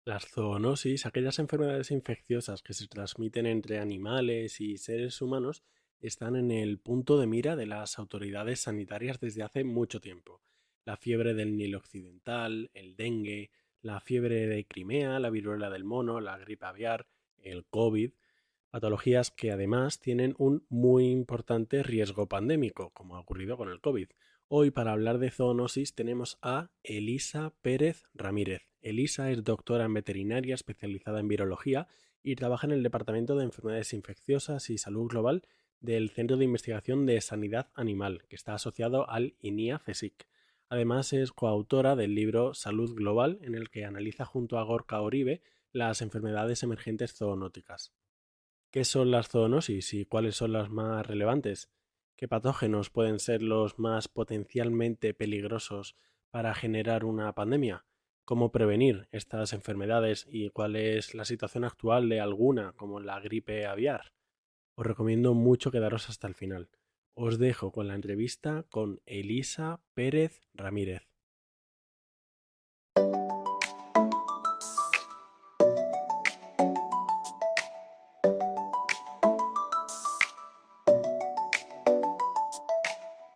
Las zoonosis, aquellas enfermedades infecciosas que se transmiten entre animales y seres humanos, están en el punto de mira de las autoridades sanitarias desde hace mucho tiempo. La fiebre del Nilo Occidental, el dengue, la fiebre de Crimea, la viruela del mono, la gripe aviar, el COVID, patologías que además tienen un muy importante riesgo pandémico, como ha ocurrido con el COVID. Hoy para hablar de zoonosis tenemos a Elisa Pérez Ramírez. Elisa es doctora en veterinaria especializada en virología y trabaja en el Departamento de Enfermedades Infecciosas y Salud Global del Centro de Investigación de Sanidad Animal, que está asociado al INIA-CSIC. Además es coautora del libro Salud Global, en el que analiza junto a Gorka Oribe las enfermedades emergentes zoonóticas. ¿Qué son las zoonosis y cuáles son las más relevantes? ¿Qué patógenos pueden ser los más potencialmente peligrosos para generar una pandemia? ¿Cómo prevenir estas enfermedades y cuál es la situación actual de alguna, como la gripe aviar? Os recomiendo mucho quedaros hasta el final. Os dejo con la entrevista con Elisa Pérez Ramírez.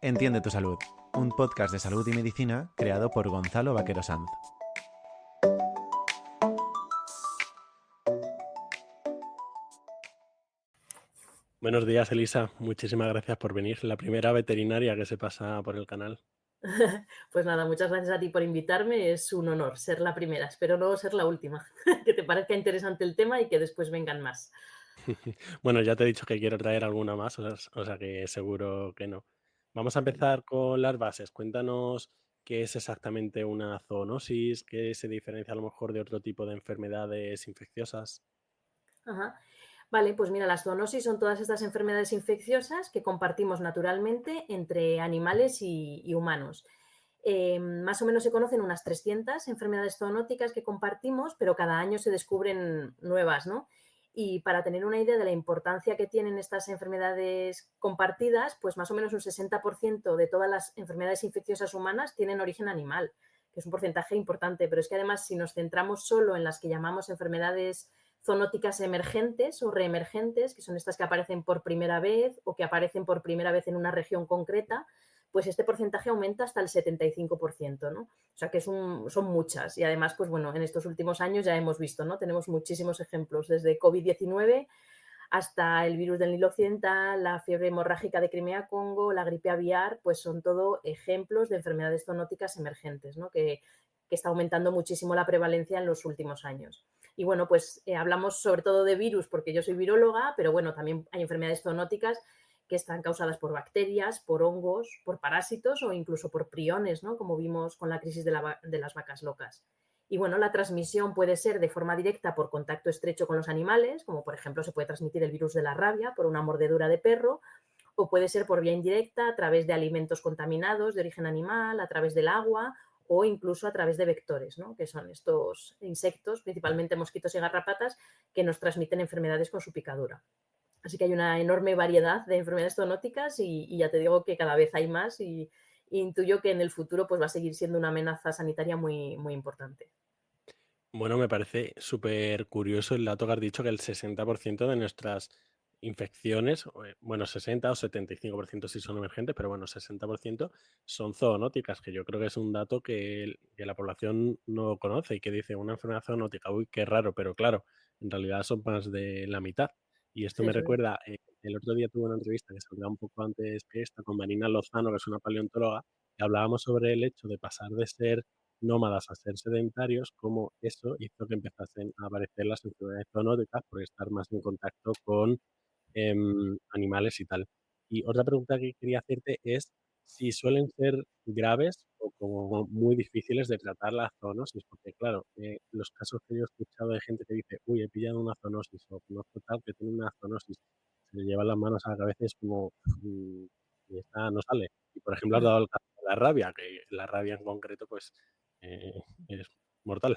Entiende tu salud, un podcast de salud y medicina creado por Gonzalo Vaquero Sanz. Buenos días, Elisa. Muchísimas gracias por venir. La primera veterinaria que se pasa por el canal. Pues nada, muchas gracias a ti por invitarme. Es un honor ser la primera. Espero no ser la última. Que te parezca interesante el tema y que después vengan más. Bueno, ya te he dicho que quiero traer alguna más, o sea que seguro que no. Vamos a empezar con las bases. Cuéntanos qué es exactamente una zoonosis, qué se diferencia a lo mejor de otro tipo de enfermedades infecciosas. Ajá. Vale, pues mira, las zoonosis son todas estas enfermedades infecciosas que compartimos naturalmente entre animales y humanos. Más o menos se conocen unas 300 enfermedades zoonóticas que compartimos, pero cada año se descubren nuevas, ¿no? Y para tener una idea de la importancia que tienen estas enfermedades compartidas, pues más o menos un 60% de todas las enfermedades infecciosas humanas tienen origen animal, que es un porcentaje importante, pero es que además si nos centramos solo en las que llamamos enfermedades zoonóticas emergentes o reemergentes, que son estas que aparecen por primera vez o que aparecen por primera vez en una región concreta, pues este porcentaje aumenta hasta el 75%, ¿no? O sea que son muchas. Y además, pues bueno, en estos últimos años ya hemos visto, ¿no? Tenemos muchísimos ejemplos, desde COVID-19 hasta el virus del Nilo Occidental, la fiebre hemorrágica de Crimea-Congo, la gripe aviar, pues son todo ejemplos de enfermedades zoonóticas emergentes, ¿no? Que está aumentando muchísimo la prevalencia en los últimos años. Y bueno, pues hablamos sobre todo de virus porque yo soy viróloga, pero bueno, también hay enfermedades zoonóticas que están causadas por bacterias, por hongos, por parásitos o incluso por priones, ¿no? Como vimos con la crisis de las vacas locas. Y bueno, la transmisión puede ser de forma directa por contacto estrecho con los animales, como por ejemplo se puede transmitir el virus de la rabia por una mordedura de perro, o puede ser por vía indirecta a través de alimentos contaminados de origen animal, a través del agua o incluso a través de vectores, ¿no? Que son estos insectos, principalmente mosquitos y garrapatas, que nos transmiten enfermedades con su picadura. Así que hay una enorme variedad de enfermedades zoonóticas y ya te digo que cada vez hay más y intuyo que en el futuro pues, va a seguir siendo una amenaza sanitaria muy, muy importante. Bueno, me parece súper curioso el dato que has dicho que el 60% de nuestras infecciones, bueno, 60 o 75% si son emergentes, pero bueno, 60% son zoonóticas, que yo creo que es un dato que la población no conoce y que dice una enfermedad zoonótica, uy, qué raro, pero claro, en realidad son más de la mitad. Y esto Sí, me eso es. recuerda, el otro día tuve una entrevista que salió un poco antes que esta con Marina Lozano, que es una paleontóloga, y hablábamos sobre el hecho de pasar de ser nómadas a ser sedentarios, como eso hizo que empezasen a aparecer las enfermedades zoonóticas por estar más en contacto con animales y tal. Y otra pregunta que quería hacerte es si suelen ser graves o como muy difíciles de tratar las zoonosis, porque claro, los casos que yo he escuchado de gente que dice, uy, he pillado una zoonosis o conozco tal que tiene una zoonosis, se le llevan las manos a la cabeza y es como, mm, y esta no sale. Y por ejemplo, has dado el caso de la rabia, que la rabia en concreto, pues es mortal.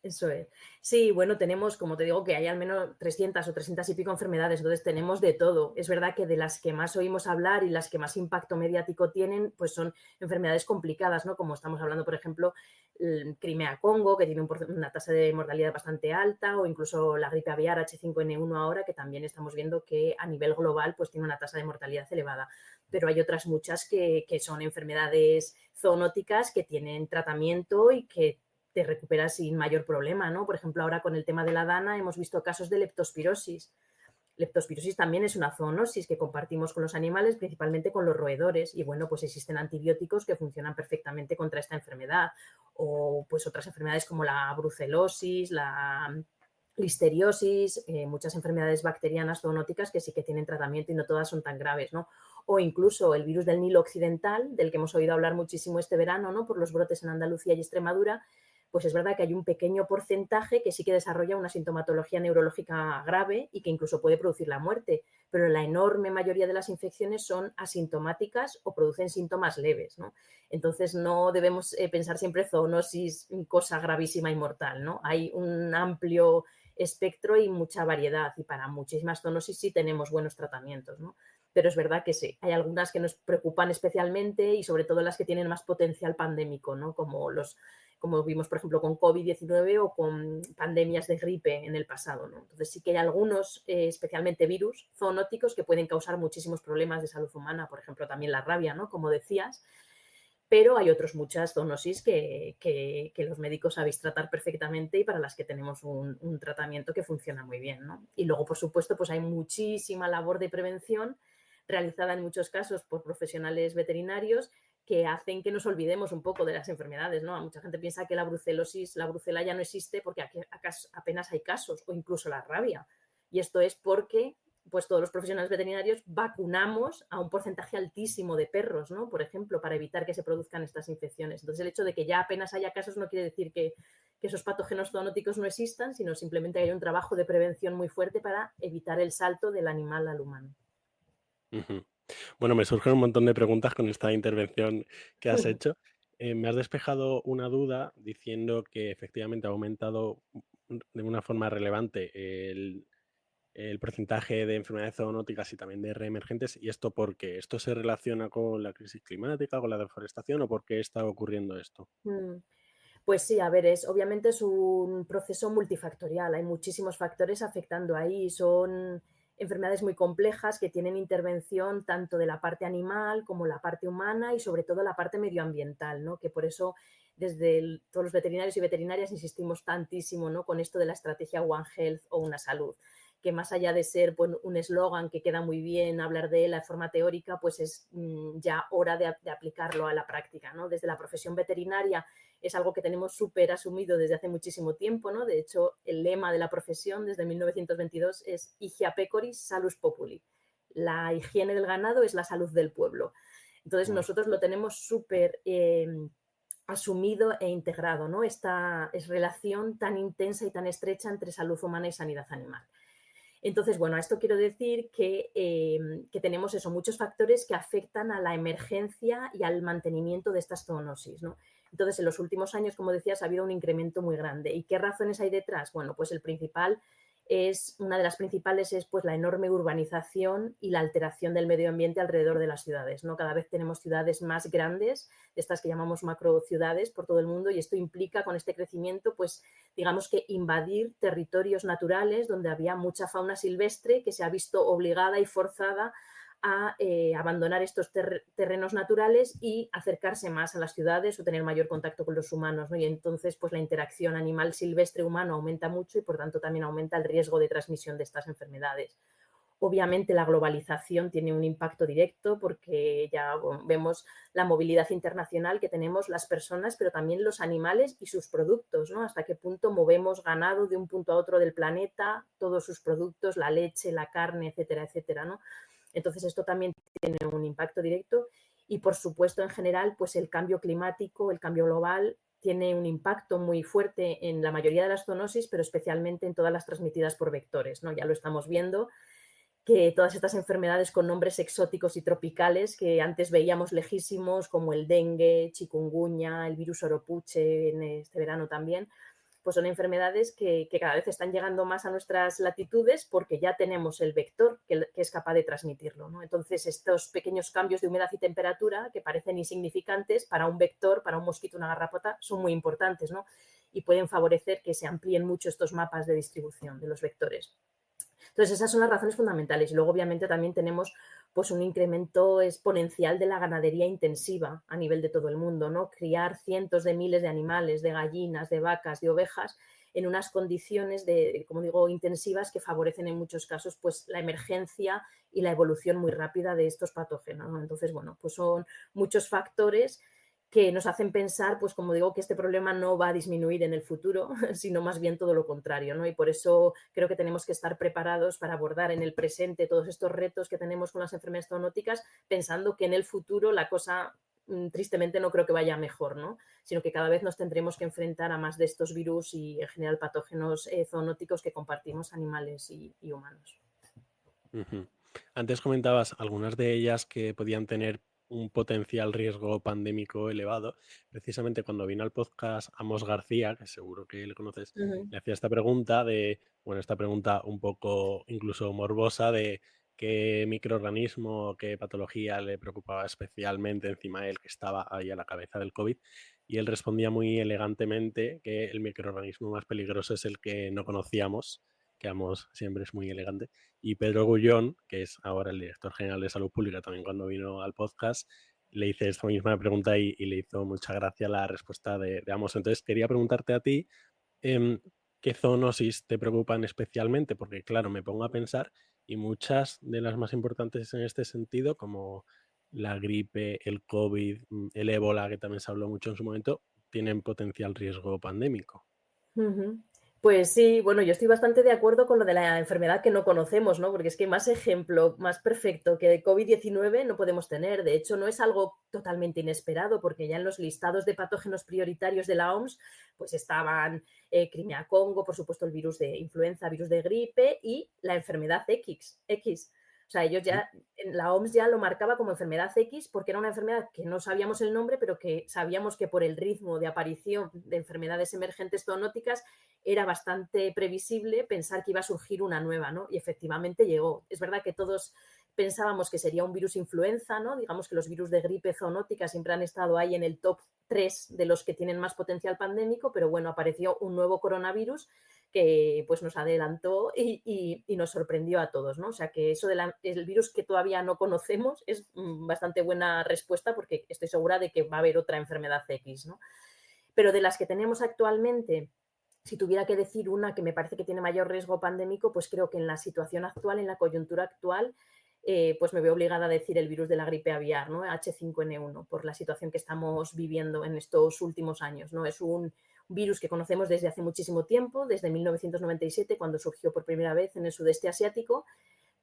Eso es. Sí, bueno, tenemos, como te digo, que hay al menos 300 o 300 y pico enfermedades, entonces tenemos de todo. Es verdad que de las que más oímos hablar y las que más impacto mediático tienen, pues son enfermedades complicadas, ¿no? Como estamos hablando, por ejemplo, el Crimea-Congo, que tiene una tasa de mortalidad bastante alta, o incluso la gripe aviar H5N1 ahora, que también estamos viendo que a nivel global pues tiene una tasa de mortalidad elevada. Pero hay otras muchas que son enfermedades zoonóticas que tienen tratamiento y que te recuperas sin mayor problema, ¿no? Por ejemplo, ahora con el tema de la dana hemos visto casos de leptospirosis. Leptospirosis también es una zoonosis que compartimos con los animales, principalmente con los roedores. Y bueno, pues existen antibióticos que funcionan perfectamente contra esta enfermedad. O pues otras enfermedades como la brucelosis, la listeriosis, muchas enfermedades bacterianas zoonóticas que sí que tienen tratamiento y no todas son tan graves, ¿no? O incluso el virus del Nilo Occidental, del que hemos oído hablar muchísimo este verano, ¿no? Por los brotes en Andalucía y Extremadura, pues es verdad que hay un pequeño porcentaje que sí que desarrolla una sintomatología neurológica grave y que incluso puede producir la muerte, pero la enorme mayoría de las infecciones son asintomáticas o producen síntomas leves, ¿no? Entonces no debemos pensar siempre zoonosis, cosa gravísima y mortal, ¿no? Hay un amplio espectro y mucha variedad y para muchísimas zoonosis sí tenemos buenos tratamientos, ¿no? Pero es verdad que sí, hay algunas que nos preocupan especialmente y sobre todo las que tienen más potencial pandémico, ¿no? Como vimos, por ejemplo, con COVID-19 o con pandemias de gripe en el pasado, ¿no? Entonces sí que hay algunos, especialmente virus zoonóticos, que pueden causar muchísimos problemas de salud humana, por ejemplo, también la rabia, ¿no? Como decías, pero hay otras muchas zoonosis que los médicos sabéis tratar perfectamente y para las que tenemos un tratamiento que funciona muy bien, ¿no? Y luego, por supuesto, pues hay muchísima labor de prevención realizada en muchos casos por profesionales veterinarios que hacen que nos olvidemos un poco de las enfermedades, ¿no? Mucha gente piensa que la brucelosis, la brucela ya no existe porque apenas hay casos, o incluso la rabia. Y esto es porque pues todos los profesionales veterinarios vacunamos a un porcentaje altísimo de perros, ¿no? Por ejemplo, para evitar que se produzcan estas infecciones. Entonces, el hecho de que ya apenas haya casos no quiere decir que esos patógenos zoonóticos no existan, sino simplemente que hay un trabajo de prevención muy fuerte para evitar el salto del animal al humano. Ujú. Bueno, me surgen un montón de preguntas con esta intervención que has hecho. Me has despejado una duda diciendo que efectivamente ha aumentado de una forma relevante el porcentaje de enfermedades zoonóticas y también de reemergentes. ¿Y esto por qué? ¿Esto se relaciona con la crisis climática, con la deforestación o por qué está ocurriendo esto? Mm. Pues sí, a ver, obviamente es un proceso multifactorial, hay muchísimos factores afectando ahí, son enfermedades muy complejas que tienen intervención tanto de la parte animal como la parte humana y sobre todo la parte medioambiental, ¿no? Que por eso desde todos los veterinarios y veterinarias insistimos tantísimo, ¿no? Con esto de la estrategia One Health o una salud, que más allá de ser pues, un eslogan que queda muy bien hablar de él de forma teórica, pues es ya hora de aplicarlo a la práctica, ¿no? Desde la profesión veterinaria es algo que tenemos súper asumido desde hace muchísimo tiempo, ¿no? De hecho, el lema de la profesión desde 1922 es Hygiea Pecoris Salus Populi. La higiene del ganado es la salud del pueblo. Entonces, Guay. nosotros lo tenemos súper asumido e integrado, ¿no? Esta es relación tan intensa y tan estrecha entre salud humana y sanidad animal. Entonces, bueno, a esto quiero decir que tenemos eso, muchos factores que afectan a la emergencia y al mantenimiento de estas zoonosis, ¿no? Entonces, en los últimos años, como decías, ha habido un incremento muy grande. ¿Y qué razones hay detrás? Bueno, pues una de las principales es pues la enorme urbanización y la alteración del medio ambiente alrededor de las ciudades, ¿no? Cada vez tenemos ciudades más grandes, de estas que llamamos macrociudades por todo el mundo, y esto implica con este crecimiento pues digamos que invadir territorios naturales donde había mucha fauna silvestre que se ha visto obligada y forzada a abandonar estos terrenos naturales y acercarse más a las ciudades o tener mayor contacto con los humanos, ¿no? Y entonces pues la interacción animal silvestre-humano aumenta mucho y por tanto también aumenta el riesgo de transmisión de estas enfermedades. Obviamente la globalización tiene un impacto directo porque ya vemos la movilidad internacional que tenemos las personas, pero también los animales y sus productos, ¿no? Hasta qué punto movemos ganado de un punto a otro del planeta, todos sus productos, la leche, la carne, etcétera, etcétera, ¿no? Entonces esto también tiene un impacto directo y por supuesto en general pues el cambio climático, el cambio global tiene un impacto muy fuerte en la mayoría de las zoonosis, pero especialmente en todas las transmitidas por vectores, ¿no? Ya lo estamos viendo que todas estas enfermedades con nombres exóticos y tropicales que antes veíamos lejísimos, como el dengue, chikungunya, el virus oropuche en este verano también, pues son enfermedades que cada vez están llegando más a nuestras latitudes porque ya tenemos el vector que es capaz de transmitirlo, ¿no? Entonces, estos pequeños cambios de humedad y temperatura que parecen insignificantes para un vector, para un mosquito, una garrapata, son muy importantes, ¿no? Y pueden favorecer que se amplíen mucho estos mapas de distribución de los vectores. Entonces, esas son las razones fundamentales. Y luego, obviamente, también tenemos pues un incremento exponencial de la ganadería intensiva a nivel de todo el mundo, ¿no? Criar cientos de miles de animales, de gallinas, de vacas, de ovejas, en unas condiciones de, como digo, intensivas que favorecen en muchos casos pues la emergencia y la evolución muy rápida de estos patógenos, ¿no? Entonces, bueno, pues son muchos factores que nos hacen pensar, pues como digo, que este problema no va a disminuir en el futuro, sino más bien todo lo contrario, ¿no? Y por eso creo que tenemos que estar preparados para abordar en el presente todos estos retos que tenemos con las enfermedades zoonóticas, pensando que en el futuro la cosa tristemente no creo que vaya mejor, ¿no? Sino que cada vez nos tendremos que enfrentar a más de estos virus y en general patógenos zoonóticos que compartimos animales y humanos. Ujú. Antes comentabas algunas de ellas que podían tener un potencial riesgo pandémico elevado. Precisamente cuando vino al podcast Amos García, que seguro que le conoces, Ujú. le hacía esta pregunta esta pregunta un poco incluso morbosa de qué microorganismo, qué patología le preocupaba especialmente encima de él, que estaba ahí a la cabeza del COVID. Y él respondía muy elegantemente que el microorganismo más peligroso es el que no conocíamos, que Amos siempre es muy elegante. Y Pedro Gullón, que es ahora el director general de Salud Pública, también cuando vino al podcast, le hice esta misma pregunta y le hizo mucha gracia la respuesta de Amos. Entonces, quería preguntarte a ti, em, ¿qué zoonosis te preocupan especialmente? Porque, claro, me pongo a pensar y muchas de las más importantes en este sentido, como la gripe, el COVID, el ébola, que también se habló mucho en su momento, tienen potencial riesgo pandémico. Ujú. Pues sí, bueno, yo estoy bastante de acuerdo con lo de la enfermedad que no conocemos, ¿no? Porque es que más ejemplo, más perfecto que de COVID-19 no podemos tener. De hecho, no es algo totalmente inesperado, porque ya en los listados de patógenos prioritarios de la OMS, pues estaban Crimea-Congo, por supuesto, el virus de influenza, virus de gripe y la enfermedad X. O sea, ellos ¿Mm? ya, la OMS ya lo marcaba como enfermedad X porque era una enfermedad que no sabíamos el nombre, pero que sabíamos que por el ritmo de aparición de enfermedades emergentes zoonóticas era bastante previsible pensar que iba a surgir una nueva, ¿no? Y efectivamente llegó. Es verdad que todos pensábamos que sería un virus influenza, ¿no? Digamos que los virus de gripe zoonótica siempre han estado ahí en el top 3 de los que tienen más potencial pandémico, pero bueno, apareció un nuevo coronavirus que pues nos adelantó y nos sorprendió a todos, ¿no? O sea que eso del virus que todavía no conocemos es bastante buena respuesta porque estoy segura de que va a haber otra enfermedad X, ¿no? Pero de las que tenemos actualmente, si tuviera que decir una que me parece que tiene mayor riesgo pandémico, pues creo que en la situación actual, en la coyuntura actual, pues me veo obligada a decir el virus de la gripe aviar, ¿no? H5N1, por la situación que estamos viviendo en estos últimos años, ¿no? Es un virus que conocemos desde hace muchísimo tiempo, desde 1997, cuando surgió por primera vez en el sudeste asiático,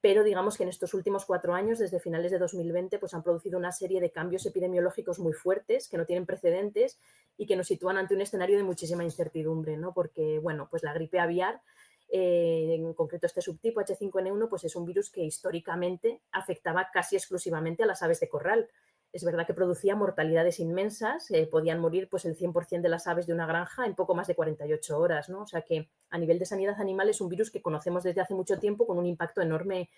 pero digamos que en estos últimos 4 años, desde finales de 2020, pues han producido una serie de cambios epidemiológicos muy fuertes que no tienen precedentes y que nos sitúan ante un escenario de muchísima incertidumbre, ¿no? Porque, bueno, pues la gripe aviar, en concreto este subtipo H5N1, pues es un virus que históricamente afectaba casi exclusivamente a las aves de corral. Es verdad que producía mortalidades inmensas, podían morir pues el 100% de las aves de una granja en poco más de 48 horas, ¿no? O sea que a nivel de sanidad animal es un virus que conocemos desde hace mucho tiempo con un impacto enorme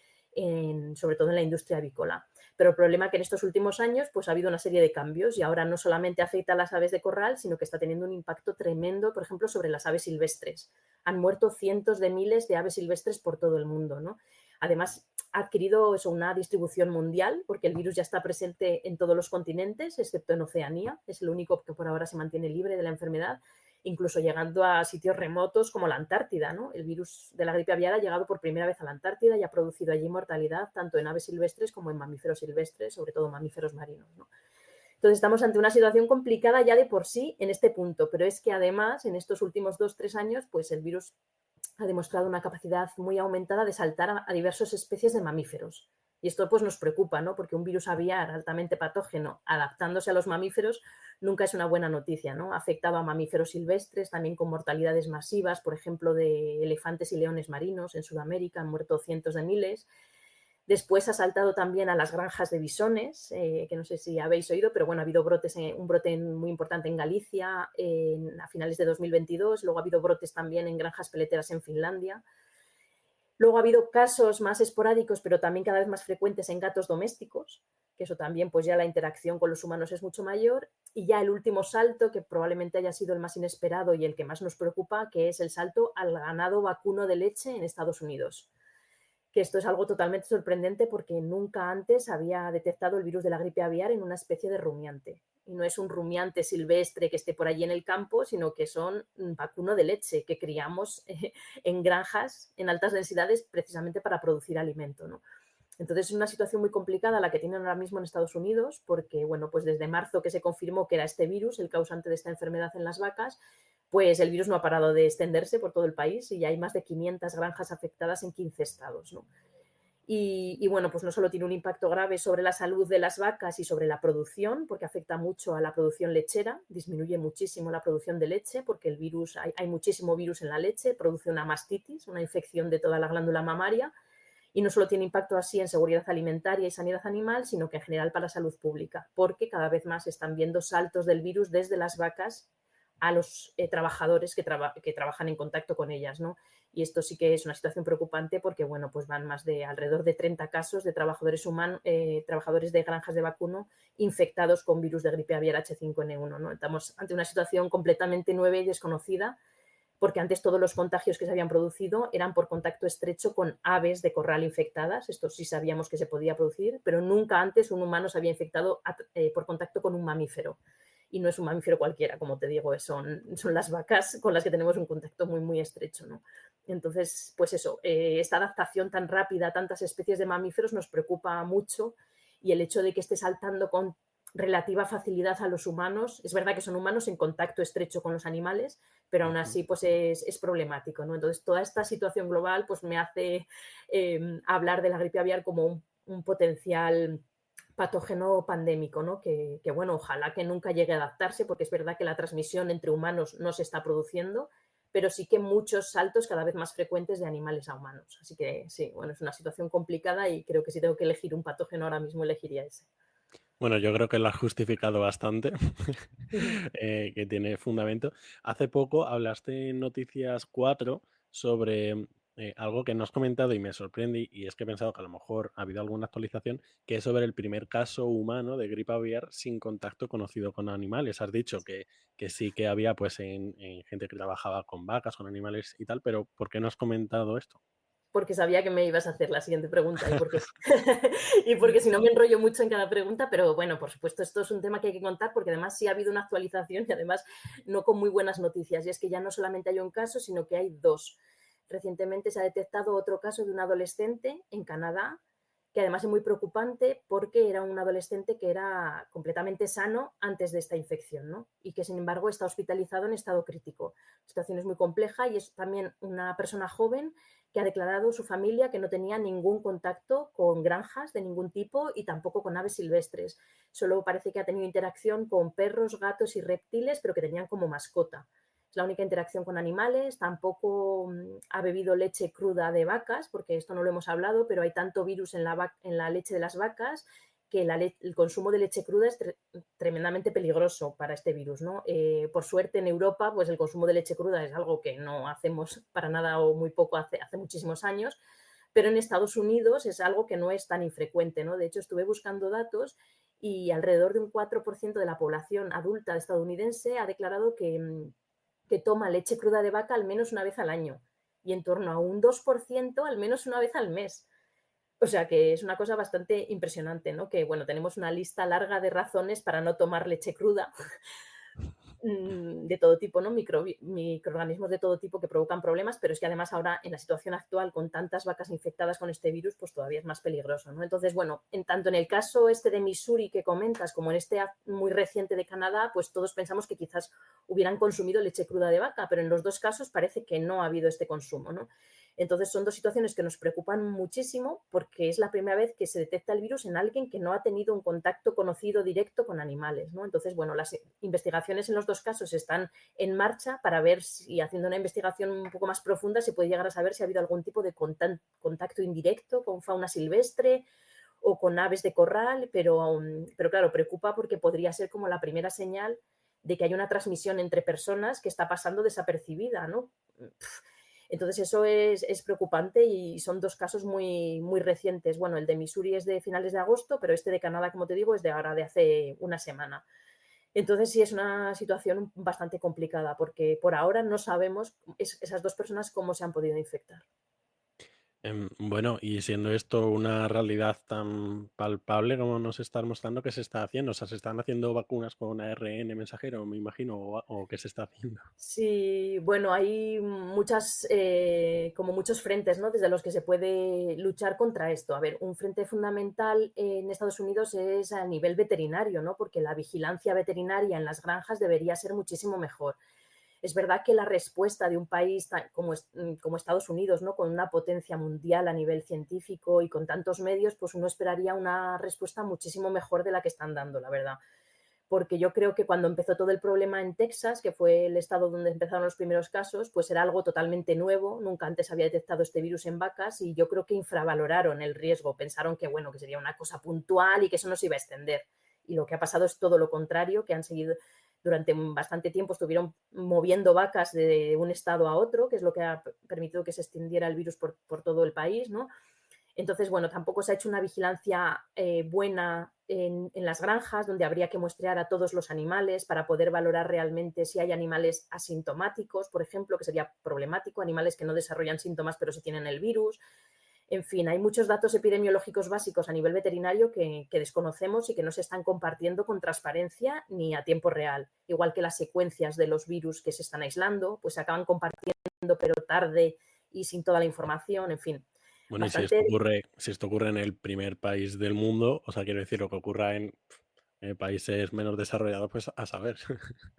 sobre todo en la industria avícola. Pero el problema es que en estos últimos años pues ha habido una serie de cambios y ahora no solamente afecta a las aves de corral, sino que está teniendo un impacto tremendo, por ejemplo, sobre las aves silvestres. Han muerto cientos de miles de aves silvestres por todo el mundo, ¿no? Además, ha adquirido una distribución mundial porque el virus ya está presente en todos los continentes, excepto en Oceanía. Es el único que por ahora se mantiene libre de la enfermedad, incluso llegando a sitios remotos como la Antártida, ¿no? El virus de la gripe aviar ha llegado por primera vez a la Antártida y ha producido allí mortalidad tanto en aves silvestres como en mamíferos silvestres, sobre todo mamíferos marinos, ¿no? Entonces estamos ante una situación complicada ya de por sí en este punto, pero es que además en estos últimos 2-3 años pues el virus ha demostrado una capacidad muy aumentada de saltar a diversas especies de mamíferos. Y esto pues nos preocupa, ¿no? Porque un virus aviar altamente patógeno adaptándose a los mamíferos nunca es una buena noticia, ¿no? Ha afectado a mamíferos silvestres, también con mortalidades masivas, por ejemplo, de elefantes y leones marinos en Sudamérica, han muerto cientos de miles. Después ha saltado también a las granjas de bisones, que no sé si habéis oído, pero bueno, ha habido un brote muy importante en Galicia a finales de 2022, luego ha habido brotes también en granjas peleteras en Finlandia. Luego ha habido casos más esporádicos, pero también cada vez más frecuentes en gatos domésticos, que eso también, pues ya la interacción con los humanos es mucho mayor. Y ya el último salto, que probablemente haya sido el más inesperado y el que más nos preocupa, que es el salto al ganado vacuno de leche en Estados Unidos. Que esto es algo totalmente sorprendente porque nunca antes había detectado el virus de la gripe aviar en una especie de rumiante. Y no es un rumiante silvestre que esté por allí en el campo, sino que son vacuno de leche que criamos en granjas en altas densidades precisamente para producir alimento, ¿no? Entonces es una situación muy complicada la que tienen ahora mismo en Estados Unidos porque, bueno, pues desde marzo que se confirmó que era este virus el causante de esta enfermedad en las vacas, pues el virus no ha parado de extenderse por todo el país y ya hay más de 500 granjas afectadas en 15 estados, ¿no? Y bueno, pues no solo tiene un impacto grave sobre la salud de las vacas y sobre la producción, porque afecta mucho a la producción lechera, disminuye muchísimo la producción de leche, porque el virus, hay muchísimo virus en la leche, produce una mastitis, una infección de toda la glándula mamaria, y no solo tiene impacto así en seguridad alimentaria y sanidad animal, sino que en general para la salud pública, porque cada vez más están viendo saltos del virus desde las vacas a los trabajadores que trabajan en contacto con ellas, ¿no? Y esto sí que es una situación preocupante porque, bueno, pues van más de alrededor de 30 casos de trabajadores trabajadores de granjas de vacuno infectados con virus de gripe aviar H5N1, ¿no? Estamos ante una situación completamente nueva y desconocida porque antes todos los contagios que se habían producido eran por contacto estrecho con aves de corral infectadas, esto sí sabíamos que se podía producir, pero nunca antes un humano se había infectado por contacto con un mamífero. Y no es un mamífero cualquiera, como te digo, son las vacas con las que tenemos un contacto muy, muy estrecho, ¿no? Entonces, pues eso, esta adaptación tan rápida a tantas especies de mamíferos nos preocupa mucho y el hecho de que esté saltando con relativa facilidad a los humanos, es verdad que son humanos en contacto estrecho con los animales, pero aún así pues es problemático, ¿no? Entonces, toda esta situación global pues me hace hablar de la gripe aviar como un potencial patógeno pandémico, ¿no? Que, bueno, ojalá que nunca llegue a adaptarse, porque es verdad que la transmisión entre humanos no se está produciendo, pero sí que muchos saltos cada vez más frecuentes de animales a humanos. Así que sí, bueno, es una situación complicada y creo que si tengo que elegir un patógeno ahora mismo elegiría ese. Bueno, yo creo que lo has justificado bastante, que tiene fundamento. Hace poco hablaste en Noticias 4 sobre algo que no has comentado y me sorprende, y es que he pensado que a lo mejor ha habido alguna actualización, que es sobre el primer caso humano de gripe aviar sin contacto conocido con animales. Has dicho que sí que había pues en gente que trabajaba con vacas, con animales y tal, pero ¿por qué no has comentado esto? Porque sabía que me ibas a hacer la siguiente pregunta y porque, y porque si no me enrollo mucho en cada pregunta, pero bueno, por supuesto, esto es un tema que hay que contar porque además sí ha habido una actualización y además no con muy buenas noticias. Y es que ya no solamente hay un caso, sino que hay dos. Recientemente se ha detectado otro caso de un adolescente en Canadá, que además es muy preocupante porque era un adolescente que era completamente sano antes de esta infección, ¿no? Y que sin embargo está hospitalizado en estado crítico. La situación es muy compleja y es también una persona joven que ha declarado su familia que no tenía ningún contacto con granjas de ningún tipo y tampoco con aves silvestres. Solo parece que ha tenido interacción con perros, gatos y reptiles, pero que tenían como mascota. Es la única interacción con animales, tampoco ha bebido leche cruda de vacas, porque esto no lo hemos hablado, pero hay tanto virus en la leche de las vacas que el consumo de leche cruda es tremendamente peligroso para este virus, ¿no? Por suerte en Europa, pues el consumo de leche cruda es algo que no hacemos para nada o muy poco hace muchísimos años, pero en Estados Unidos es algo que no es tan infrecuente, ¿no? De hecho, estuve buscando datos y alrededor de un 4% de la población adulta estadounidense ha declarado que toma leche cruda de vaca al menos una vez al año y en torno a un 2% al menos una vez al mes. O sea que es una cosa bastante impresionante, ¿no? Que, bueno, tenemos una lista larga de razones para no tomar leche cruda de todo tipo, ¿no? Microorganismos de todo tipo que provocan problemas, pero es que además ahora en la situación actual con tantas vacas infectadas con este virus, pues todavía es más peligroso, ¿no? Entonces, bueno, tanto en el caso este de Missouri que comentas como en este muy reciente de Canadá, pues todos pensamos que quizás hubieran consumido leche cruda de vaca, pero en los dos casos parece que no ha habido este consumo, ¿no? Entonces son dos situaciones que nos preocupan muchísimo porque es la primera vez que se detecta el virus en alguien que no ha tenido un contacto conocido directo con animales, ¿no? Entonces, bueno, las investigaciones en los dos casos están en marcha para ver si, haciendo una investigación un poco más profunda, se puede llegar a saber si ha habido algún tipo de contacto indirecto con fauna silvestre o con aves de corral, pero claro, preocupa porque podría ser como la primera señal de que hay una transmisión entre personas que está pasando desapercibida, ¿no? Entonces eso es preocupante y son dos casos muy, muy recientes. Bueno, el de Missouri es de finales de agosto, pero este de Canadá, como te digo, es de ahora, de hace una semana. Entonces sí es una situación bastante complicada porque por ahora no sabemos esas dos personas cómo se han podido infectar. Bueno, y siendo esto una realidad tan palpable como nos están mostrando, ¿qué se está haciendo? O sea, ¿se están haciendo vacunas con ARN mensajero, me imagino, o qué se está haciendo? Sí, bueno, hay muchas, como muchos frentes, ¿no? Desde los que se puede luchar contra esto. A ver, un frente fundamental en Estados Unidos es a nivel veterinario, ¿no? Porque la vigilancia veterinaria en las granjas debería ser muchísimo mejor. Es verdad que la respuesta de un país como Estados Unidos, ¿no? Con una potencia mundial a nivel científico y con tantos medios, pues uno esperaría una respuesta muchísimo mejor de la que están dando, la verdad, porque yo creo que cuando empezó todo el problema en Texas, que fue el estado donde empezaron los primeros casos, pues era algo totalmente nuevo, nunca antes había detectado este virus en vacas y yo creo que infravaloraron el riesgo, pensaron que bueno, que sería una cosa puntual y que eso no se iba a extender. Y lo que ha pasado es todo lo contrario, que han seguido durante bastante tiempo, estuvieron moviendo vacas de un estado a otro, que es lo que ha permitido que se extendiera el virus por todo el país, ¿no? Entonces, bueno, tampoco se ha hecho una vigilancia buena en las granjas, donde habría que muestrear a todos los animales para poder valorar realmente si hay animales asintomáticos, por ejemplo, que sería problemático, animales que no desarrollan síntomas pero sí tienen el virus. En fin, hay muchos datos epidemiológicos básicos a nivel veterinario que desconocemos y que no se están compartiendo con transparencia ni a tiempo real. Igual que las secuencias de los virus que se están aislando, pues se acaban compartiendo pero tarde y sin toda la información, en fin. Bueno, y Bastante. si esto ocurre en el primer país del mundo, o sea, quiero decir, lo que ocurra en países menos desarrollados, pues a saber.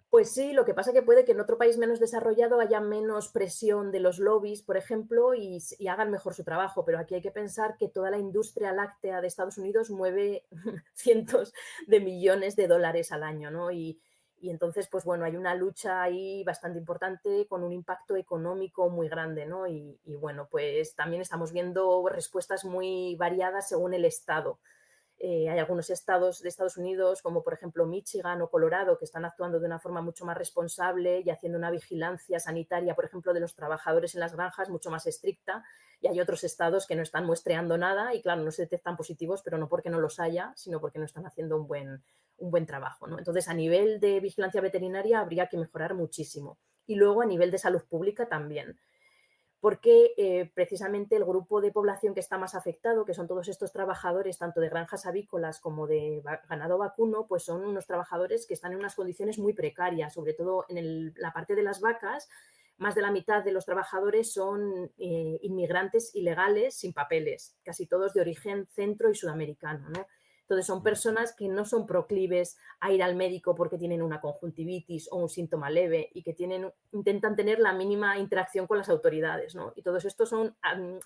Pues sí, lo que pasa que puede que en otro país menos desarrollado haya menos presión de los lobbies, por ejemplo, y hagan mejor su trabajo, pero aquí hay que pensar que toda la industria láctea de Estados Unidos mueve cientos de millones de dólares al año, ¿no? Y entonces, pues bueno, hay una lucha ahí bastante importante con un impacto económico muy grande, ¿no? Y bueno, pues también estamos viendo respuestas muy variadas según el estado. Hay algunos estados de Estados Unidos, como por ejemplo Michigan o Colorado, que están actuando de una forma mucho más responsable y haciendo una vigilancia sanitaria, por ejemplo, de los trabajadores en las granjas mucho más estricta. Y hay otros estados que no están muestreando nada y, claro, no se detectan positivos, pero no porque no los haya, sino porque no están haciendo un buen trabajo, ¿no? Entonces, a nivel de vigilancia veterinaria habría que mejorar muchísimo. Y luego a nivel de salud pública también, porque precisamente el grupo de población que está más afectado, que son todos estos trabajadores, tanto de granjas avícolas como de ganado vacuno, pues son unos trabajadores que están en unas condiciones muy precarias, sobre todo en la parte de las vacas. Más de la mitad de los trabajadores son inmigrantes ilegales sin papeles, casi todos de origen centro y sudamericano, ¿no? Entonces son personas que no son proclives a ir al médico porque tienen una conjuntivitis o un síntoma leve y que intentan tener la mínima interacción con las autoridades, ¿no? Y todos estos son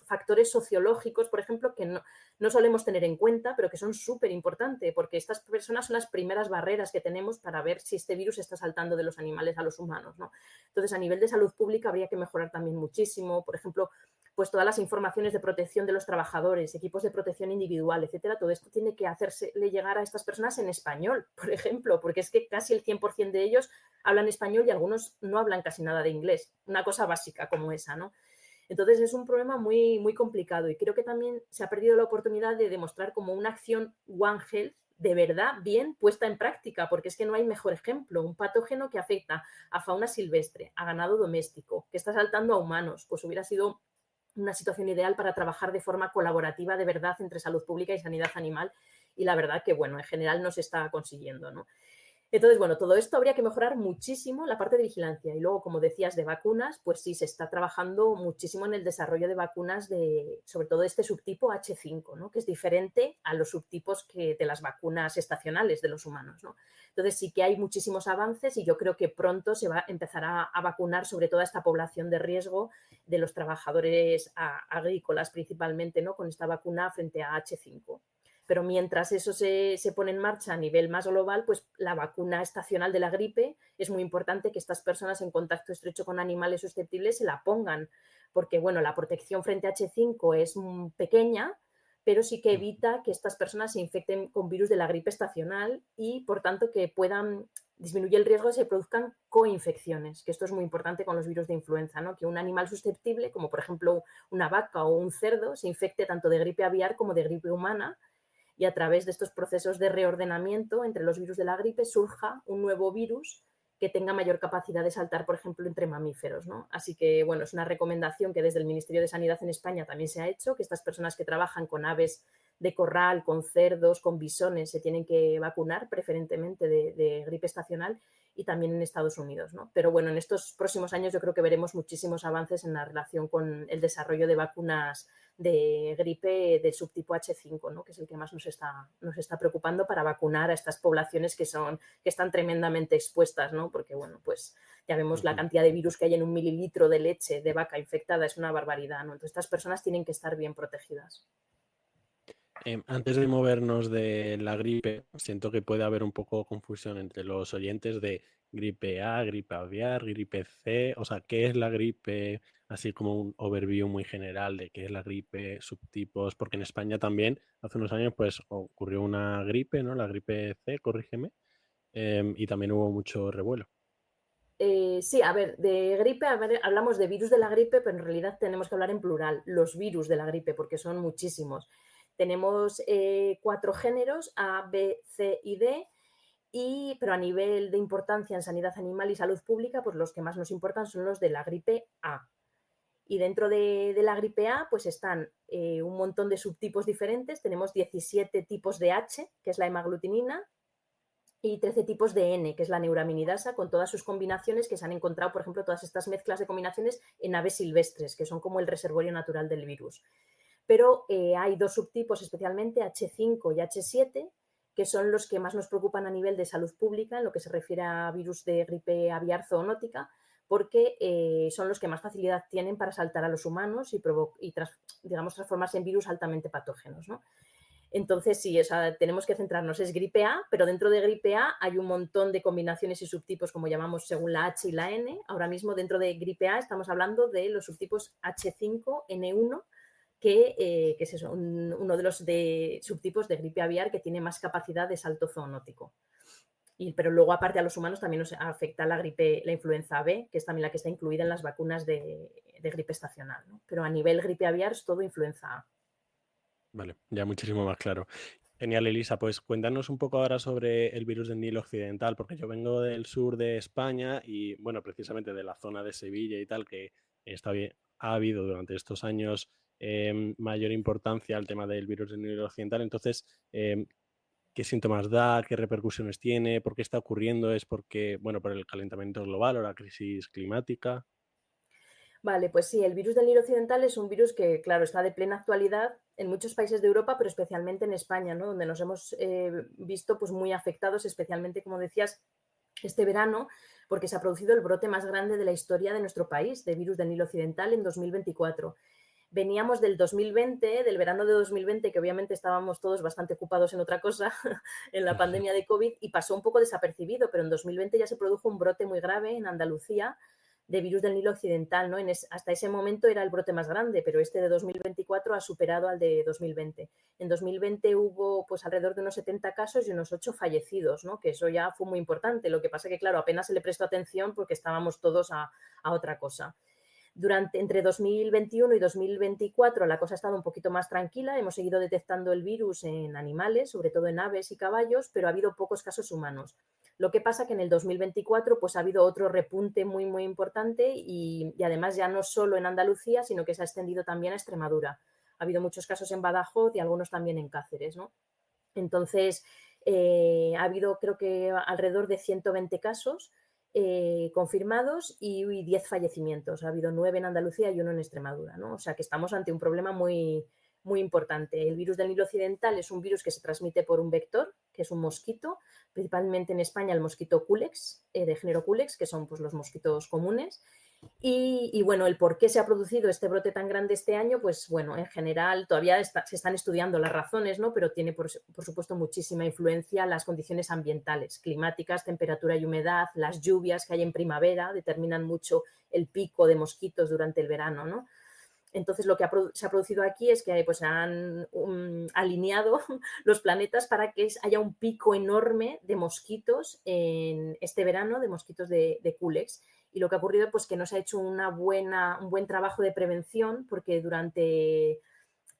factores sociológicos, por ejemplo, que no solemos tener en cuenta, pero que son súper importantes, porque estas personas son las primeras barreras que tenemos para ver si este virus está saltando de los animales a los humanos, ¿no? Entonces, a nivel de salud pública habría que mejorar también muchísimo, por ejemplo, pues todas las informaciones de protección de los trabajadores, equipos de protección individual, etcétera, todo esto tiene que hacérsele llegar a estas personas en español, por ejemplo, porque es que casi el 100% de ellos hablan español y algunos no hablan casi nada de inglés, una cosa básica como esa, ¿no? Entonces es un problema muy, muy complicado y creo que también se ha perdido la oportunidad de demostrar como una acción One Health de verdad bien puesta en práctica, porque es que no hay mejor ejemplo. Un patógeno que afecta a fauna silvestre, a ganado doméstico, que está saltando a humanos, pues hubiera sido una situación ideal para trabajar de forma colaborativa de verdad entre salud pública y sanidad animal y la verdad que, bueno, en general no se está consiguiendo, ¿no? Entonces, bueno, todo esto habría que mejorar muchísimo la parte de vigilancia. Y luego, como decías, de vacunas, pues sí, se está trabajando muchísimo en el desarrollo de vacunas de, sobre todo este subtipo H5, ¿no? Que es diferente a los subtipos de las vacunas estacionales de los humanos, ¿no? Entonces, sí que hay muchísimos avances y yo creo que pronto se va a empezar a vacunar sobre toda esta población de riesgo de los trabajadores agrícolas principalmente, ¿no? Con esta vacuna frente a H5. Pero mientras eso se pone en marcha a nivel más global, pues la vacuna estacional de la gripe es muy importante que estas personas en contacto estrecho con animales susceptibles se la pongan, porque bueno, la protección frente a H5 es pequeña, pero sí que evita que estas personas se infecten con virus de la gripe estacional y por tanto que puedan disminuir el riesgo de que se produzcan coinfecciones, que esto es muy importante con los virus de influenza, ¿no? Que un animal susceptible, como por ejemplo una vaca o un cerdo, se infecte tanto de gripe aviar como de gripe humana, y a través de estos procesos de reordenamiento entre los virus de la gripe surja un nuevo virus que tenga mayor capacidad de saltar, por ejemplo, entre mamíferos, ¿no? Así que, bueno, es una recomendación que desde el Ministerio de Sanidad en España también se ha hecho, que estas personas que trabajan con aves de corral, con cerdos, con bisones, se tienen que vacunar preferentemente de gripe estacional y también en Estados Unidos, ¿no? Pero bueno, en estos próximos años yo creo que veremos muchísimos avances en la relación con el desarrollo de vacunas de gripe del subtipo H5, ¿no? Que es el que más nos está preocupando para vacunar a estas poblaciones que están tremendamente expuestas, ¿no? Porque, bueno, pues ya vemos la cantidad de virus que hay en un mililitro de leche de vaca infectada, es una barbaridad, ¿no? Entonces, estas personas tienen que estar bien protegidas. Antes de movernos de la gripe, siento que puede haber un poco confusión entre los oyentes de gripe A, gripe aviar, gripe C, o sea, ¿qué es la gripe? Así como un overview muy general de qué es la gripe, subtipos, porque en España también hace unos años pues ocurrió una gripe, ¿no? La gripe C, corrígeme, y también hubo mucho revuelo. Sí, a ver, de gripe, hablamos de virus de la gripe, pero en realidad tenemos que hablar en plural, los virus de la gripe, porque son muchísimos. Tenemos 4 géneros, A, B, C y D, pero a nivel de importancia en sanidad animal y salud pública, pues los que más nos importan son los de la gripe A. Y dentro de la gripe A, pues están un montón de subtipos diferentes. Tenemos 17 tipos de H, que es la hemaglutinina, y 13 tipos de N, que es la neuraminidasa, con todas sus combinaciones que se han encontrado, por ejemplo, todas estas mezclas de combinaciones en aves silvestres, que son como el reservorio natural del virus. Pero hay 2 subtipos, especialmente H5 y H7, que son los que más nos preocupan a nivel de salud pública en lo que se refiere a virus de gripe aviar zoonótica, porque son los que más facilidad tienen para saltar a los humanos y digamos, transformarse en virus altamente patógenos, ¿no? Entonces, sí, tenemos que centrarnos, es gripe A, pero dentro de gripe A hay un montón de combinaciones y subtipos, como llamamos según la H y la N. Ahora mismo dentro de gripe A estamos hablando de los subtipos H5N1, que es eso, uno de los subtipos de gripe aviar que tiene más capacidad de salto zoonótico. Pero luego, aparte, a los humanos también nos afecta la influenza B, que es también la que está incluida en las vacunas de gripe estacional, ¿no? Pero a nivel gripe aviar es todo influenza A. Vale, ya muchísimo más claro. Genial, Elisa. Pues cuéntanos un poco ahora sobre el virus del Nilo Occidental, porque yo vengo del sur de España y, bueno, precisamente de la zona de Sevilla y tal, que está bien, ha habido durante estos años mayor importancia al tema del virus del Nilo Occidental. Entonces, ¿qué síntomas da? ¿Qué repercusiones tiene? ¿Por qué está ocurriendo? ¿Es porque, bueno, por el calentamiento global o la crisis climática? Vale, pues sí, el virus del Nilo Occidental es un virus que, claro, está de plena actualidad en muchos países de Europa, pero especialmente en España, ¿no? Donde nos hemos visto pues, muy afectados, especialmente, como decías, este verano, porque se ha producido el brote más grande de la historia de nuestro país, de virus del Nilo Occidental, en 2024. Veníamos del 2020, del verano de 2020, que obviamente estábamos todos bastante ocupados en otra cosa, en la pandemia de COVID, y pasó un poco desapercibido, pero en 2020 ya se produjo un brote muy grave en Andalucía de virus del Nilo Occidental, ¿no? Hasta ese momento era el brote más grande, pero este de 2024 ha superado al de 2020. En 2020 hubo pues alrededor de unos 70 casos y unos 8 fallecidos, ¿no? Que eso ya fue muy importante. Lo que pasa que, claro, apenas se le prestó atención porque estábamos todos a otra cosa. Entre 2021 y 2024 la cosa ha estado un poquito más tranquila, hemos seguido detectando el virus en animales, sobre todo en aves y caballos, pero ha habido pocos casos humanos. Lo que pasa que en el 2024 pues, ha habido otro repunte muy, muy importante y además ya no solo en Andalucía, sino que se ha extendido también a Extremadura. Ha habido muchos casos en Badajoz y algunos también en Cáceres, ¿no? Entonces, Ha habido, creo que, alrededor de 120 casos confirmados y 10 fallecimientos. Ha habido 9 en Andalucía y 1 en Extremadura, ¿no? O sea que estamos ante un problema muy importante. El virus del Nilo Occidental es un virus que se transmite por un vector, que es un mosquito, principalmente en España el mosquito Culex, de género Culex, que son pues, los mosquitos comunes. Bueno, el por qué se ha producido este brote tan grande este año, pues bueno, en general todavía se están estudiando las razones, ¿no? Pero tiene por supuesto muchísima influencia las condiciones ambientales, climáticas, temperatura y humedad, las lluvias que hay en primavera determinan mucho el pico de mosquitos durante el verano, ¿no? Entonces, lo que se ha producido aquí es que pues, han alineado los planetas para que haya un pico enorme de mosquitos en este verano, de mosquitos de Culex. Y lo que ha ocurrido es pues, que no se ha hecho un buen trabajo de prevención, porque durante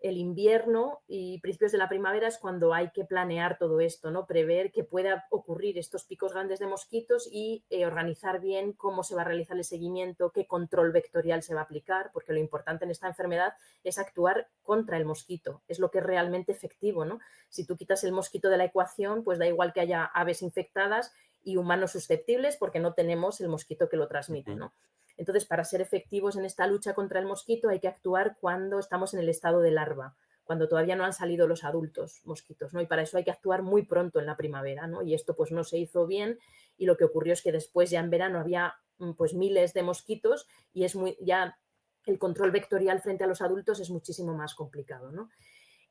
el invierno y principios de la primavera es cuando hay que planear todo esto, ¿no? Prever que pueda ocurrir estos picos grandes de mosquitos y organizar bien cómo se va a realizar el seguimiento, qué control vectorial se va a aplicar, porque lo importante en esta enfermedad es actuar contra el mosquito, es lo que es realmente efectivo, ¿no? Si tú quitas el mosquito de la ecuación, pues da igual que haya aves infectadas y humanos susceptibles porque no tenemos el mosquito que lo transmite, Ujú. ¿no? Entonces, para ser efectivos en esta lucha contra el mosquito hay que actuar cuando estamos en el estado de larva, cuando todavía no han salido los adultos mosquitos, ¿no? Y para eso hay que actuar muy pronto en la primavera, ¿no? Y esto pues no se hizo bien y lo que ocurrió es que después ya en verano había pues miles de mosquitos y ya el control vectorial frente a los adultos es muchísimo más complicado, ¿no?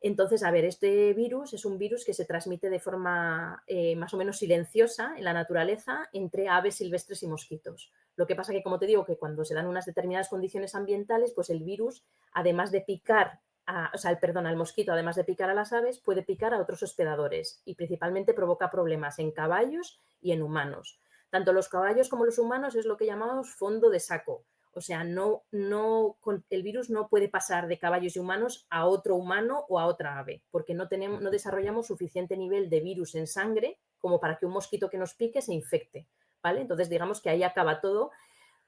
Entonces, a ver, este virus es un virus que se transmite de forma más o menos silenciosa en la naturaleza entre aves silvestres y mosquitos. Lo que pasa que, como te digo, que cuando se dan unas determinadas condiciones ambientales, pues el virus, además de picar, al mosquito, además de picar a las aves, puede picar a otros hospedadores y principalmente provoca problemas en caballos y en humanos. Tanto los caballos como los humanos es lo que llamamos fondo de saco. O sea, el virus no puede pasar de caballos y humanos a otro humano o a otra ave, porque no desarrollamos suficiente nivel de virus en sangre como para que un mosquito que nos pique se infecte, ¿vale? Entonces, digamos que ahí acaba todo.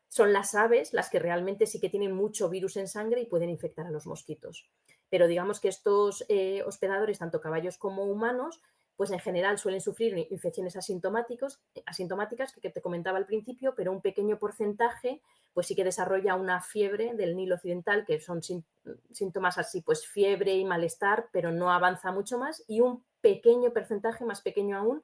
Son las aves las que realmente sí que tienen mucho virus en sangre y pueden infectar a los mosquitos. Pero digamos que estos hospedadores, tanto caballos como humanos, pues en general suelen sufrir infecciones asintomáticas que te comentaba al principio, pero un pequeño porcentaje pues sí que desarrolla una fiebre del Nilo Occidental, que son síntomas así, pues fiebre y malestar, pero no avanza mucho más, y un pequeño porcentaje, más pequeño aún,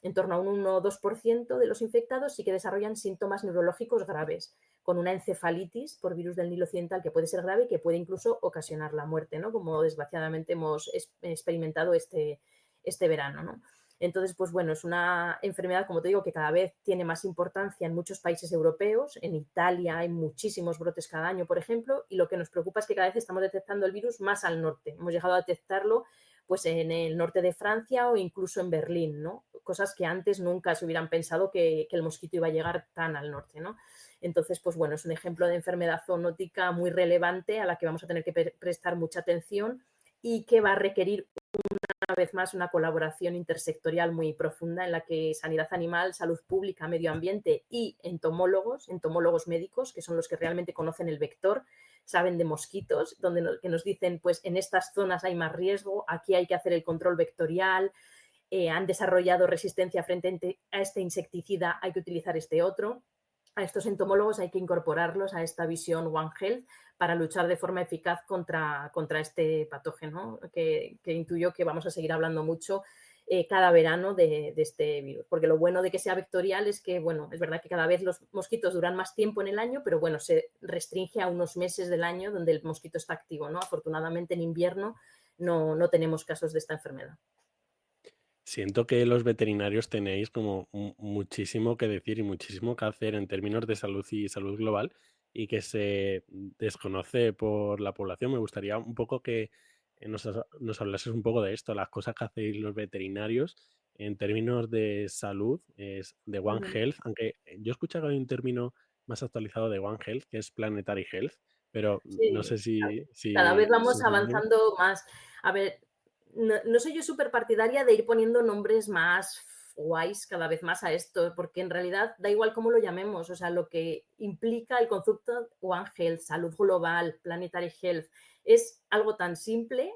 en torno a un 1 o 2% de los infectados sí que desarrollan síntomas neurológicos graves, con una encefalitis por virus del Nilo Occidental que puede ser grave y que puede incluso ocasionar la muerte, ¿no? Como desgraciadamente hemos experimentado este verano, ¿no? Entonces, pues bueno, es una enfermedad, como te digo, que cada vez tiene más importancia en muchos países europeos. En Italia hay muchísimos brotes cada año, por ejemplo, y lo que nos preocupa es que cada vez estamos detectando el virus más al norte. Hemos llegado a detectarlo pues en el norte de Francia o incluso en Berlín, ¿no? Cosas que antes nunca se hubieran pensado que el mosquito iba a llegar tan al norte, ¿no? Entonces, pues bueno, es un ejemplo de enfermedad zoonótica muy relevante a la que vamos a tener que prestar mucha atención y que va a requerir una vez más una colaboración intersectorial muy profunda en la que sanidad animal, salud pública, medio ambiente y entomólogos médicos, que son los que realmente conocen el vector, saben de mosquitos, que nos dicen, pues en estas zonas hay más riesgo, aquí hay que hacer el control vectorial, han desarrollado resistencia frente a este insecticida, hay que utilizar este otro. A estos entomólogos hay que incorporarlos a esta visión One Health para luchar de forma eficaz contra este patógeno, que intuyo que vamos a seguir hablando mucho cada verano de este virus. Porque lo bueno de que sea vectorial es que, bueno, es verdad que cada vez los mosquitos duran más tiempo en el año, pero bueno, se restringe a unos meses del año donde el mosquito está activo, ¿no? Afortunadamente en invierno no tenemos casos de esta enfermedad. Siento que los veterinarios tenéis como muchísimo que decir y muchísimo que hacer en términos de salud y salud global y que se desconoce por la población. Me gustaría un poco que nos hablases un poco de esto, las cosas que hacéis los veterinarios en términos de salud, de One Ujú. Health, aunque yo he escuchado que hay un término más actualizado de One Health, que es Planetary Health, pero no Sí, sé si, cada vez si, vamos si es lo mismo. avanzando más. A ver, no soy yo súper partidaria de ir poniendo nombres más wise cada vez más a esto, porque en realidad da igual cómo lo llamemos, o sea, lo que implica el concepto One Health, salud global, planetary health, es algo tan simple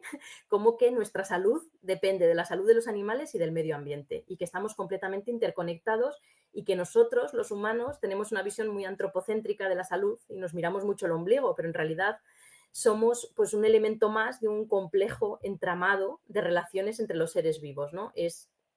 como que nuestra salud depende de la salud de los animales y del medio ambiente y que estamos completamente interconectados y que nosotros, los humanos, tenemos una visión muy antropocéntrica de la salud y nos miramos mucho el ombligo, pero en realidad somos pues un elemento más de un complejo entramado de relaciones entre los seres vivos, ¿no?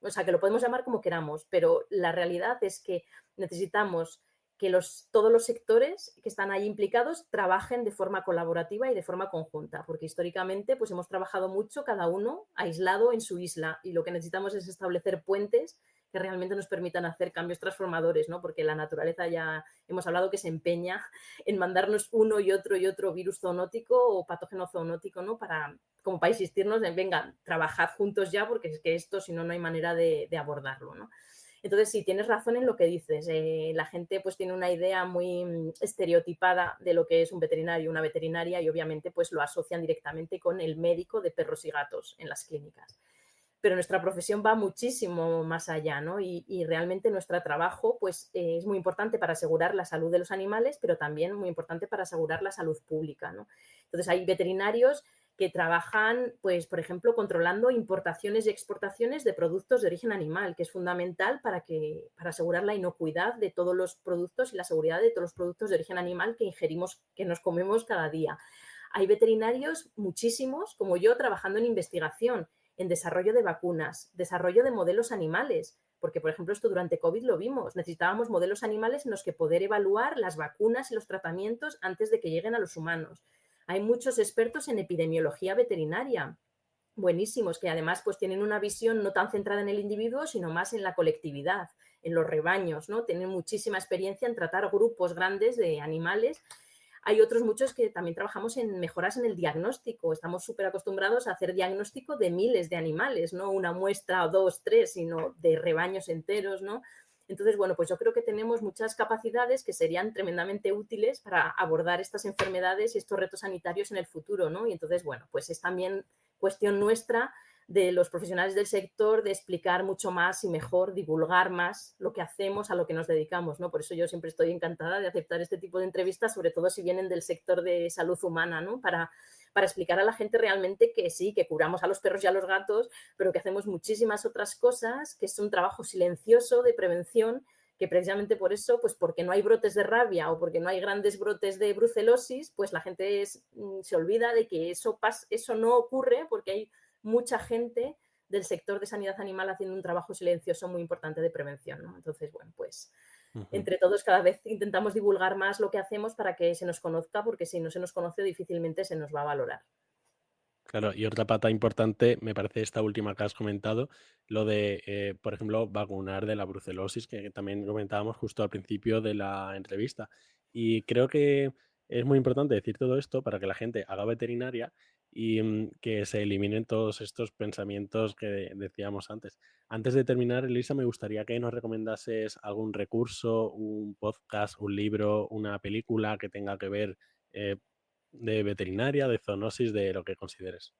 O sea, que lo podemos llamar como queramos, pero la realidad es que necesitamos que todos los sectores que están ahí implicados trabajen de forma colaborativa y de forma conjunta, porque históricamente pues hemos trabajado mucho cada uno aislado en su isla y lo que necesitamos es establecer puentes que realmente nos permitan hacer cambios transformadores, ¿no? Porque la naturaleza ya hemos hablado que se empeña en mandarnos uno y otro virus zoonótico o patógeno zoonótico, ¿no? Como para insistirnos en, venga, trabajad juntos ya, porque es que esto, si no, no hay manera de abordarlo, ¿no? Entonces, sí, tienes razón en lo que dices. La gente pues tiene una idea muy estereotipada de lo que es un veterinario, una veterinaria, y obviamente pues lo asocian directamente con el médico de perros y gatos en las clínicas. Pero nuestra profesión va muchísimo más allá, ¿no? Y realmente nuestro trabajo pues, es muy importante para asegurar la salud de los animales, pero también muy importante para asegurar la salud pública, ¿no? Entonces, hay veterinarios que trabajan, pues, por ejemplo, controlando importaciones y exportaciones de productos de origen animal, que es fundamental para asegurar la inocuidad de todos los productos y la seguridad de todos los productos de origen animal que ingerimos, que nos comemos cada día. Hay veterinarios, muchísimos, como yo, trabajando en investigación, en desarrollo de vacunas, desarrollo de modelos animales, porque, por ejemplo, esto durante COVID lo vimos. Necesitábamos modelos animales en los que poder evaluar las vacunas y los tratamientos antes de que lleguen a los humanos. Hay muchos expertos en epidemiología veterinaria, buenísimos, que además pues tienen una visión no tan centrada en el individuo, sino más en la colectividad, en los rebaños, ¿no? Tienen muchísima experiencia en tratar grupos grandes de animales. Hay otros muchos que también trabajamos en mejoras en el diagnóstico. Estamos súper acostumbrados a hacer diagnóstico de miles de animales, no una muestra o dos, tres, sino de rebaños enteros, ¿no? Entonces, bueno, pues yo creo que tenemos muchas capacidades que serían tremendamente útiles para abordar estas enfermedades y estos retos sanitarios en el futuro, ¿no? Y entonces, bueno, pues es también cuestión nuestra de los profesionales del sector de explicar mucho más y mejor, divulgar más lo que hacemos, a lo que nos dedicamos, ¿no? Por eso yo siempre estoy encantada de aceptar este tipo de entrevistas, sobre todo si vienen del sector de salud humana, ¿no? Para explicar a la gente realmente que sí, que curamos a los perros y a los gatos, pero que hacemos muchísimas otras cosas, que es un trabajo silencioso de prevención, que precisamente por eso, pues porque no hay brotes de rabia o porque no hay grandes brotes de brucelosis, pues la gente se olvida de que eso no ocurre porque hay mucha gente del sector de sanidad animal haciendo un trabajo silencioso muy importante de prevención, ¿no? Entonces, bueno, pues entre todos cada vez intentamos divulgar más lo que hacemos para que se nos conozca, porque si no se nos conoce difícilmente se nos va a valorar. Claro, y otra pata importante me parece esta última que has comentado, lo de, por ejemplo, vacunar de la brucelosis, que también comentábamos justo al principio de la entrevista. Y creo que es muy importante decir todo esto para que la gente haga veterinaria y que se eliminen todos estos pensamientos que decíamos antes. Antes de terminar, Elisa, me gustaría que nos recomendases algún recurso, un podcast, un libro, una película que tenga que ver eh, de veterinaria, de zoonosis, de lo que consideres.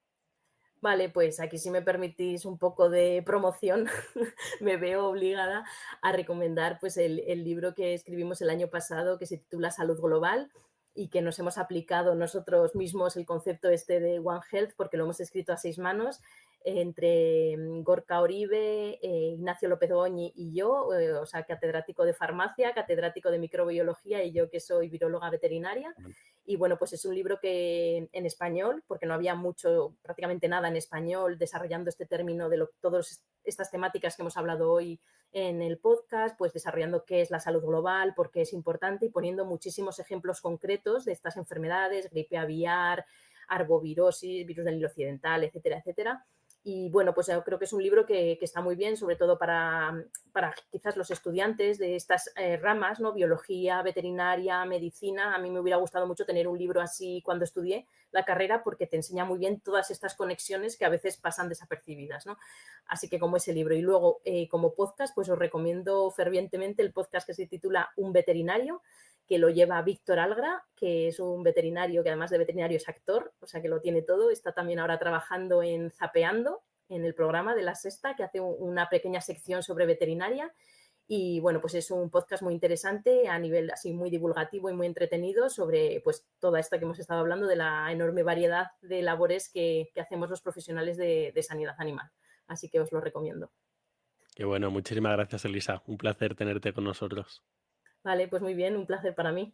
Vale, pues aquí si me permitís un poco de promoción, me veo obligada a recomendar pues el libro que escribimos el año pasado que se titula Salud Global y que nos hemos aplicado nosotros mismos el concepto este de One Health porque lo hemos escrito a 6 manos entre Gorka Oribe, Ignacio López Goñi y yo, o sea, catedrático de farmacia, catedrático de microbiología y yo que soy viróloga veterinaria. Y bueno, pues es un libro que en español, porque no había mucho, prácticamente nada en español, desarrollando este término de todas estas temáticas que hemos hablado hoy en el podcast, pues desarrollando qué es la salud global, por qué es importante y poniendo muchísimos ejemplos concretos de estas enfermedades, gripe aviar, arbovirosis, virus del Nilo occidental, etcétera, etcétera. Y bueno, pues yo creo que es un libro que está muy bien, sobre todo para quizás los estudiantes de estas ramas, ¿no? Biología, veterinaria, medicina. A mí me hubiera gustado mucho tener un libro así cuando estudié la carrera porque te enseña muy bien todas estas conexiones que a veces pasan desapercibidas, ¿no? Así que como ese libro. Y luego, como podcast, pues os recomiendo fervientemente el podcast que se titula Un veterinario, que lo lleva Víctor Algra, que es un veterinario que además de veterinario es actor, o sea que lo tiene todo. Está también ahora trabajando en Zapeando, en el programa de La Sexta, que hace una pequeña sección sobre veterinaria. Y bueno, pues es un podcast muy interesante a nivel así muy divulgativo y muy entretenido sobre pues toda esta que hemos estado hablando de la enorme variedad de labores que hacemos los profesionales de sanidad animal. Así que os lo recomiendo. Qué bueno, muchísimas gracias, Elisa. Un placer tenerte con nosotros. Vale, pues muy bien, un placer para mí.